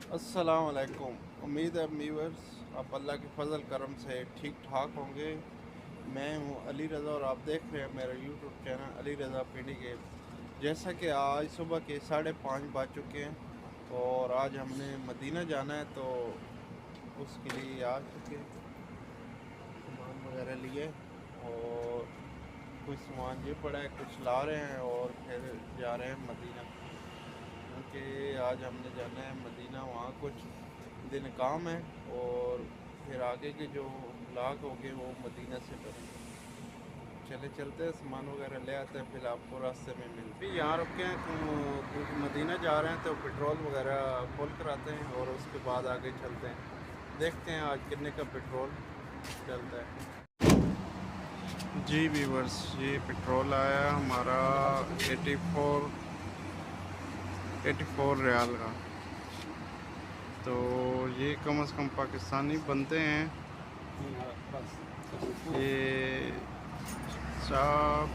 अस्सलाम वालेकुम। उम्मीद है व्यूअर्स आप अल्लाह के फजल करम से ठीक ठाक होंगे। मैं हूं अली रज़ा और आप देख रहे हैं मेरा YouTube channel Ali Raza PD game. जैसा कि आज सुबह के 5:30 बज चुके हैं और आज हमने मदीना जाना है, तो उसके लिए आ चुके हैं, सामान वगैरह लिए और कुछ सामान ये पड़ा है, कुछ ला रहे हैं और फिर जा रहे हैं मदीना, क्योंकि आज हमने जाना है मदीना। वहाँ कुछ दिन काम है और फिर आगे के जो ब्लॉग होंगे वो मदीना से बनेंगे। चले चलते हैं, सामान वगैरह ले आते हैं, फिर आपको रास्ते में मिलते हैं। यहाँ रुके हैं क्योंकि मदीना जा रहे हैं, तो पेट्रोल वगैरह फुल कराते हैं और उसके बाद आगे चलते हैं। देखते हैं आज कितने का पेट्रोल चलता है। जी व्यूअर्स, ये पेट्रोल आया हमारा 84 रियाल का। तो ये कम से कम पाकिस्तानी बनते हैं, ये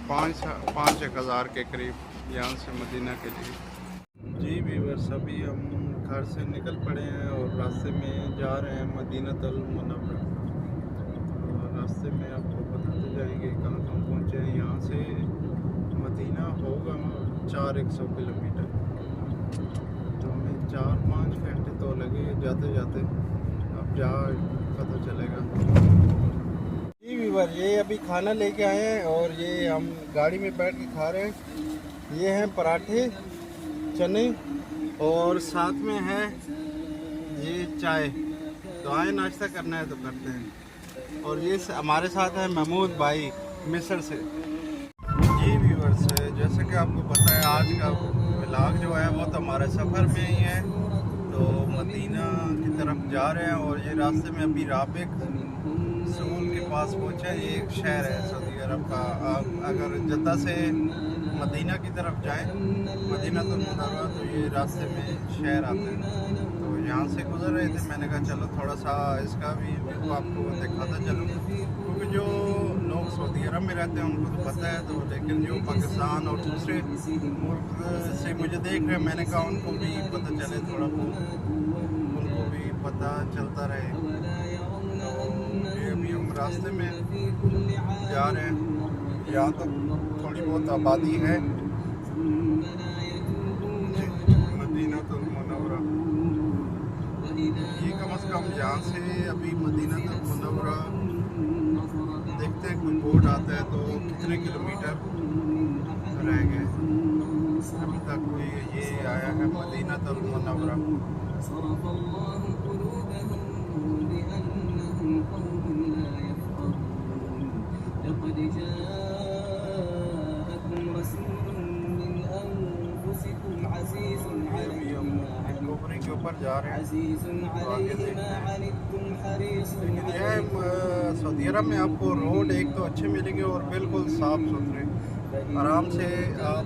5,000 के करीब यहाँ से मदीना के लिए। जी व्यूअर्स, अभी हम घर से निकल पड़े हैं और रास्ते में जा रहे हैं मदीना तुल मुनव्वरा। रास्ते में आपको बताते जाएंगे कहाँ कहाँ पहुँचे हैं। यहाँ से मदीना होगा 400 किलोमीटर, तो हमें 4-5 घंटे तो लगे जाते जाते, अब जा पता चलेगा। जी व्यूअर, ये अभी खाना लेके आए हैं और ये हम गाड़ी में बैठ के खा रहे हैं। ये हैं पराठे, चने और साथ में है ये चाय। तो आए नाश्ता करना है तो करते हैं। और ये हमारे साथ है महमूद भाई मिस्र से। जी व्यूअर्स, जैसे कि आपको पता है आज का व्लॉग जो है वो तो हमारे सफ़र में ही है। तो मदीना की तरफ जा रहे हैं और ये रास्ते में अभी राबिक सूल के पास पहुँचे। ये एक शहर है सऊदी अरब का। आप अगर जद्दा से मदीना की तरफ जाएं, मदीना तुल मुनव्वरा, तो ये रास्ते में शहर आते हैं। तो यहाँ से गुजर रहे थे, मैंने कहा चलो थोड़ा सा इसका भी व्यू आपको दिखाता चलूँ, क्योंकि जो लोग सऊदी अरब में रहते हैं उनको तो पता है, तो लेकिन जो पाकिस्तान और दूसरे मुल्क से मुझे देख रहे हैं, मैंने कहा उनको भी पता चले, थोड़ा बहुत उनको भी पता चलता रहे। तो ये अभी हम रास्ते में जा रहे हैं। यहाँ तो थोड़ी बहुत आबादी है। मदीना तुल मुनव्वरा, ये कम से कम यहाँ से अभी मदीना तुल मुनव्वरा देखते हैं, कोई बोर्ड आता है तो कितने किलोमीटर रह गए। अभी तक कोई ये आया है मदीना तुल मुनव्वरा। रिकवरी के ऊपर जा रहे हैं, तो आगे देखते हैं। लेकिन यह सऊदी अरब में आपको रोड एक तो अच्छे मिलेंगे और बिल्कुल साफ़ सुथरे, आराम से आप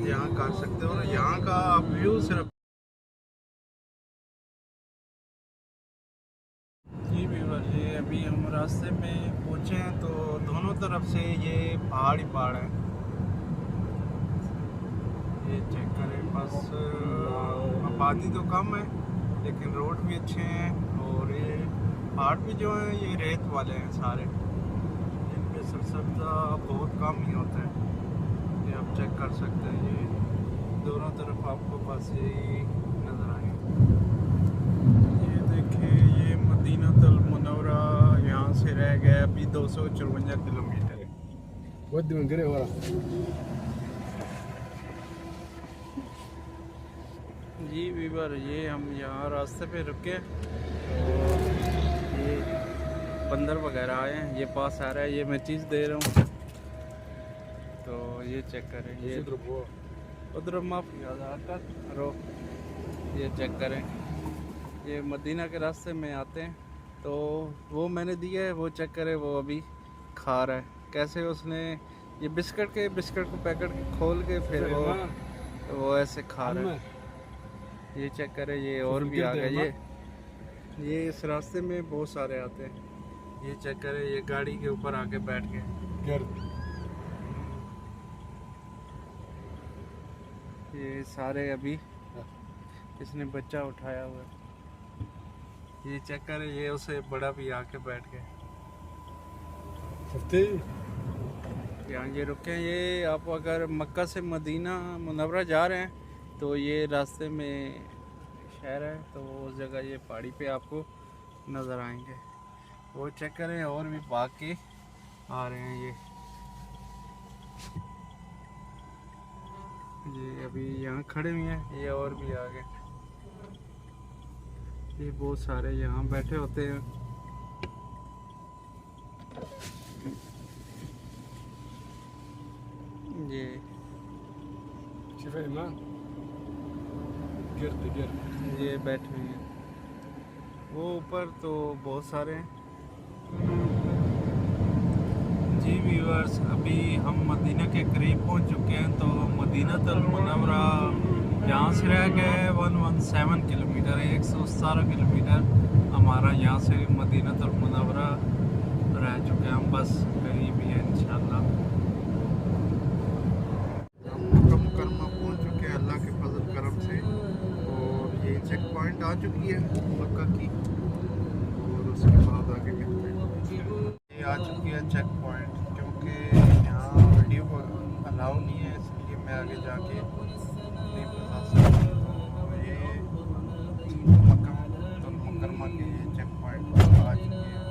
यहाँ कर सकते हो। और यहाँ का व्यू सिर्फ। जी व्यूअर, ये अभी हम रास्ते में पहुँचे हैं, तो दोनों तरफ से ये पहाड़ ही पहाड़ है। ये चेक करें, बस आबादी तो कम है लेकिन रोड भी अच्छे हैं। और ये पहाड़ भी जो हैं ये रेत वाले हैं सारे, इनमें सरसब्जा बहुत कम ही होता है। ये आप चेक कर सकते हैं, ये दोनों तरफ आपको बस यही नज़र आएंगे। ये देखिए, ये मदीना तुल मुनव्वरा यहाँ से रह गया अभी 254 किलोमीटर है। जी वीवर, ये हम यहाँ रास्ते पे रुके और ये बंदर वगैरह आए हैं, ये पास आ रहा है, ये मैं चीज़ दे रहा हूँ। तो ये चेक करें, ये उधर माफ़ी रो, ये चेक करें, ये मदीना के रास्ते में आते हैं। तो वो मैंने दिया है, वो चेक करें, वो अभी खा रहा है। कैसे उसने ये बिस्किट को पैकेट खोल के फिर वो ऐसे खा रहा है। ये चेक करें, ये और भी आ गए। ये इस रास्ते में बहुत सारे आते हैं। ये चेक करें, ये गाड़ी के ऊपर आके बैठ के ये सारे अभी इसने बच्चा उठाया हुआ है। ये चेक करें, ये उसे बड़ा भी आके बैठ गया। यहाँ ये रुके। ये आप अगर मक्का से मदीना मुनव्वरा जा रहे हैं तो ये रास्ते में शहर है, तो उस जगह ये पहाड़ी पे आपको नज़र आएंगे। वो चेक करें, और भी बाकी आ रहे हैं। ये अभी यहाँ खड़े हुए हैं, ये और भी आ गए। ये बहुत सारे यहाँ बैठे होते हैं। ये बैठे हुए हैं। वो ऊपर तो बहुत सारे हैं। जी व्यूअर्स, अभी हम मदीना के करीब पहुंच चुके हैं। तो मदीनतुल मुनव्वरा यहाँ से रह गए 117 किलोमीटर, 117 किलोमीटर हमारा यहाँ से मदीनतुल मुनव्वरा रह चुके हैं हम। बस करीब ही है इंशाल्लाह। हम मक्का मुकर्रमा पहुँच चुके हैं अल्लाह के फजल करम से। और ये चेक पॉइंट आ चुकी है मक्का की, और उसके बाद आगे मिलते हैं। ये आ चुकी है चेक पॉइंट, क्योंकि यहाँ वीडियो अलाउ नहीं है, इसलिए मैं आगे जाके नहीं बता सकता। तो ये मक्का मुकर्रमा के चेक पॉइंट आ चुकी है।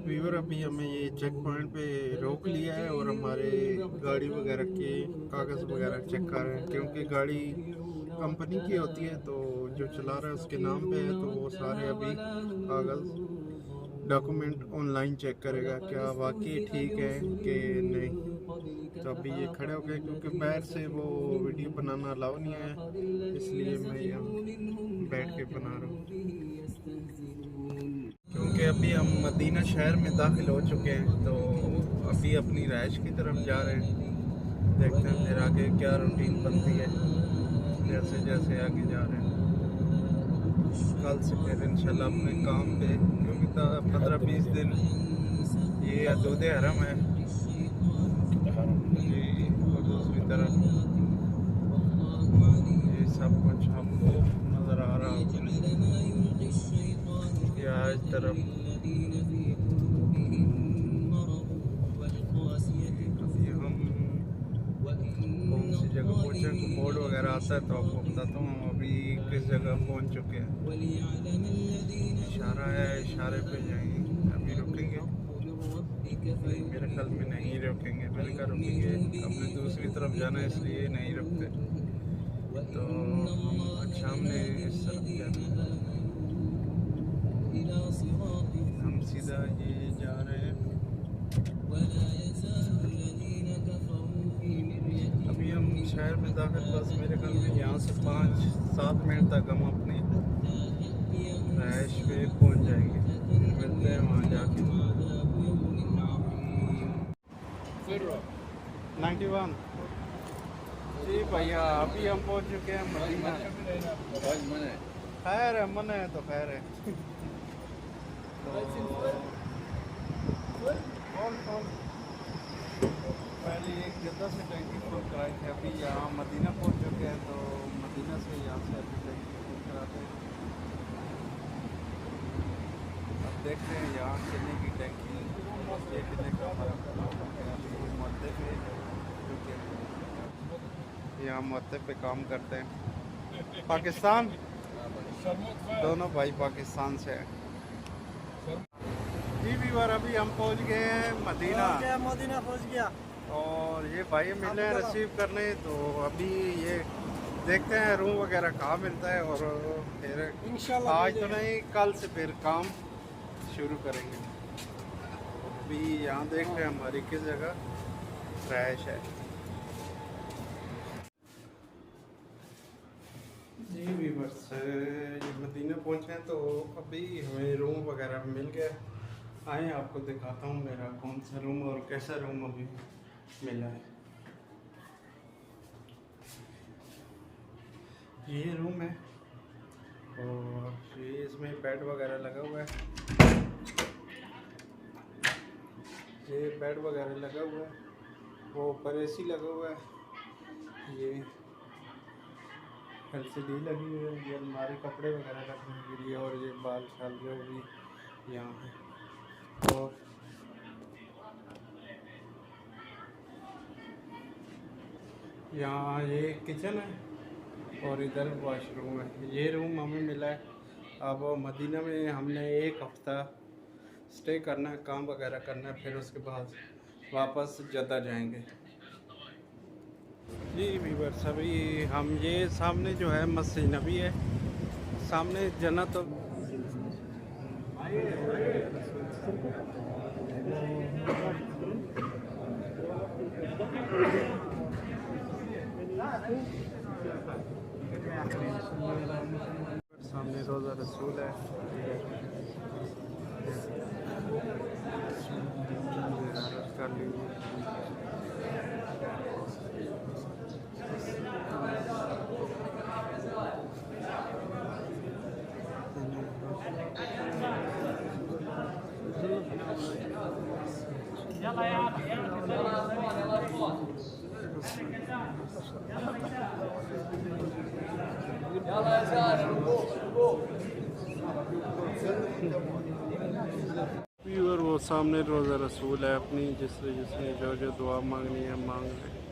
वीवर अभी हमें ये चेक पॉइंट पे रोक लिया है और हमारे गाड़ी वगैरह के कागज़ वगैरह चेक कर रहे हैं, क्योंकि गाड़ी कंपनी की होती है, तो जो चला रहा है उसके नाम पे है। तो वो सारे अभी कागज़ डॉक्यूमेंट ऑनलाइन चेक करेगा क्या वाकई ठीक है कि नहीं। तो अभी ये खड़े हो गए, क्योंकि बाहर से वो वीडियो बनाना अलाउ नहीं है, इसलिए मैं यहाँ बैठ के बना रहा हूँ। क्योंकि अभी हम मदीना शहर में दाखिल हो चुके हैं, तो अभी अपनी रहाइश की तरफ जा रहे हैं। देखते हैं फिर आगे क्या रूटीन बनती है जैसे जैसे आगे जा रहे हैं। कल से फिर इंशाल्लाह अपने काम पे, क्योंकि 15-20 दिन ये हदूद हरम है जी, और दूसरी तरफ ये सब कुछ आपको नज़र आ रहा होगा। इस तरफ अभी हम कौन सी जगह पहुँचे, बोर्ड वगैरह आता है तो आपको बताता हूँ हम अभी किस जगह पहुँच चुके हैं। इशारा है, इशारे पे जाएंगे। अभी रुकेंगे, मेरे ख्याल में नहीं रुकेंगे, मेरे ख्याल रुकेंगे, अपने दूसरी तरफ जाना है इसलिए नहीं रुकते। तो हम सामने इस तरफ जाना है, हम सीधा ये जा रहे हैं। अभी हम शहर में दाखिल, बस मेरे ख्याल में यहाँ से 5-7 मिनट तक हम अपनी रहाइश पे पहुँच जाएंगे। मिलते हैं वहाँ जाके। 91 जी भैया, अभी हम पहुँच चुके हैं मदीना। खैर है, मन है तो खैर है। पहले एक जद्दा से टैंकी फुल कराई थी, अभी यहाँ मदीना पहुँच चुके हैं। तो मदीना से यहाँ से अभी टैंकी फुल कराते हैं। अब देखते हैं यहाँ कितने की टैंकी, ये कितने का फर्क है। मुहत्ते पे यहाँ मुहत्ते पे काम करते हैं। पाकिस्तान, दोनों भाई पाकिस्तान से हैं। जी व्यूअर, अभी हम पहुंच गए हैं मदीना पहुंच गया, और ये भाई मिले हैं रिसीव करने। तो अभी ये देखते हैं रूम वगैरह कहाँ मिलता है, और फिर आज तो नहीं, कल से फिर काम शुरू करेंगे। अभी यहाँ देख रहे हैं हमारी किस जगह रहाइश है। जी व्यूअर्स, मदीना पहुँचे हैं, तो अभी हमें रूम वगैरह मिल गया। आए आपको दिखाता हूँ मेरा कौन सा रूम और कैसा रूम अभी मिला है। ये रूम है, और ये इसमें बेड वगैरह लगा हुआ है। ये बेड वगैरह लगा हुआ है, वो ऊपर एसी लगा हुआ है, ये LCD लगी हुई है, ये अलमारी कपड़े वगैरह रखने के लिए, और ये बाल शाल जो भी यहाँ है। और यहाँ ये किचन है और इधर वॉशरूम है। ये रूम हमें मिला है। अब मदीना में हमने 1 हफ़्ता स्टे करना है, काम वगैरह करना है, फिर उसके बाद वापस जद्दा जाएंगे। जी व्यूअर्स, अभी हम ये सामने जो है मस्जिद नबी है, सामने जन्नत सामने रोज़ा रसूल है। कर लीजिए। व्यूअर वो सामने रोज़ा रसूल है अपनी, जिसने जो जो दुआ मांगनी है मांग ले।